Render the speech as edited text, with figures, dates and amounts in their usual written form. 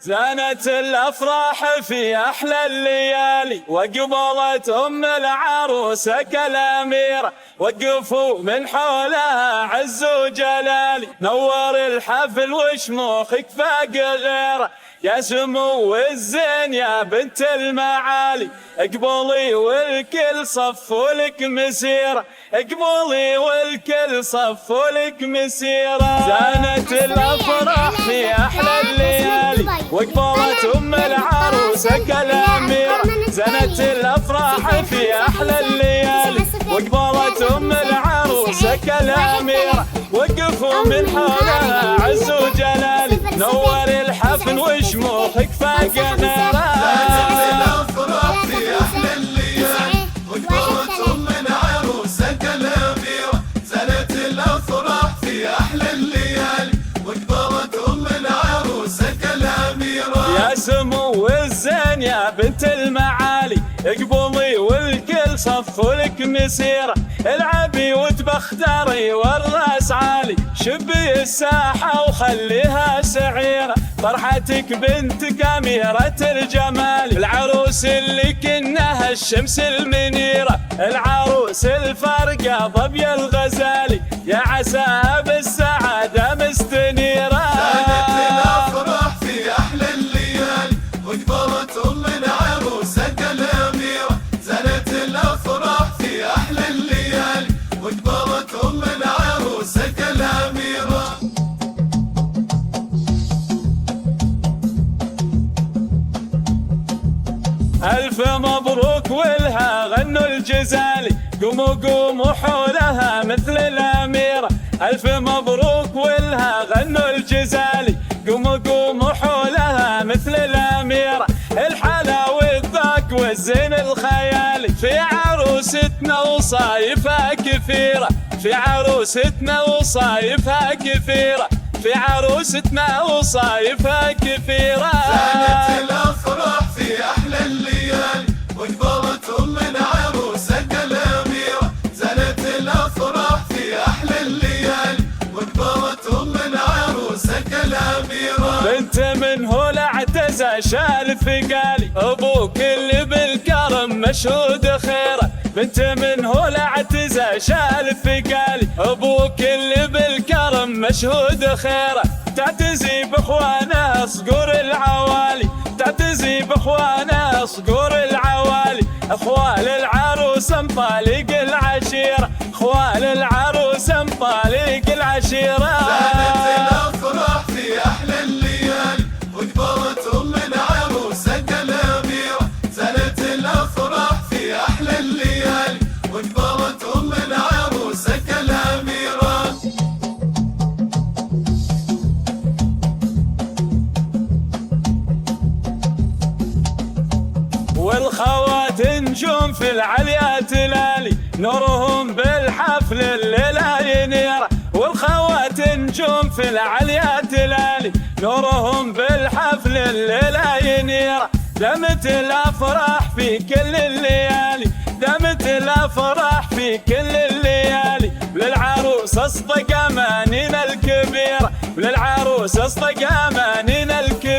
زانت الأفراح في أحلى الليالي، وقبلت أم العروسة كالأميرة، وقفوا من حولها عز وجلالي، نور الحفل وشموخك فاق غيره، يا سمو الزين يا بنت المعالي، اقبلي والكل صفوا لك مسيرة، اقبلي والكل صفوا لك مسيرة. زانت الأفراح في أحلى الليالي، وقبلت أم العروسة كالأميرة، زانت الأفراح في أحلى الليالي، وقبلت أم العروسة كالأميرة، وقفوا من حولها عز وجلالي، نور الحفل وشموخك فاق غيره. زانت الأفراح في أحلى الليالي، وقبلت أم العروسة كالأميرة، زانت الأفراح في أحلى الليالي، وقبلت أم العروسة كالأميرة، يا سمو الزين يا بنت المعالي، اقبلي والكل صفوا لك مسيرة، العبي وتبختري والراس عالي، شبي الساحة وخليها سعيرة، فرحتك بنتك أميرة الجمال، العروس اللي كنها الشمس المنيرة، العروس الفارقة ظبي الغزالي، يا عساها بالسعادة مستنيرة. زانت الأفراح في أحلى الليالي، وقبلت أم العروسة كالأميرة، زانت الأفراح في أحلى الليالي، وقبلت أم العروسة كالأميرة. ألف مبروك ولها غنوا الجزالي، قوموا قوموا حولها مثل الأميرة، ألف مبروك ولها غنوا الجزالي، قوموا قوموا حولها مثل الأميرة، الحلا والذاك والزين الخيالي، في عروستنا وصايفها كثيرة، في عروستنا وصايفها كثيرة، في عروستنا وصايفها كثيرة. زانت الأفراح في أحلى الليالي، وقبلت أم العروسة كالأميرة، زانت الأفراح في أحلى الليالي، وقبلت أم العروسة كالأميرة، بنت منه الاعتزى شال ثقالي، ابوك اللي بالكرم مشهود خيره، بنت منه الاعتزى شال ثقالي، ابوك اللي بالكرم مشهود خيره، تعتزي باخوانه صقور العوالي، تعتزي باخوانه صقور العوالي، اخوال العروس مطالق العشيره، اخوال العروس مطالق العشيره. زانت الأفراح في أحلى الليالي، وقبلت أم العروسة كالأميرة، زانت الأفراح في أحلى الليالي، وقبلت أم العروسة كالأميرة. والخوات نجوم في العليا تلالي، نورهم بالحفل الليلة ينير، والخوات نجوم في العليا تلالي، نورهم بالحفل الليلة ينير، دمت الأفراح في كل الليالي، دمت الأفراح في كل الليالي، للعروس اصدق أمانينا الكبيرة، للعروس اصدق أمانينا الكبيرة.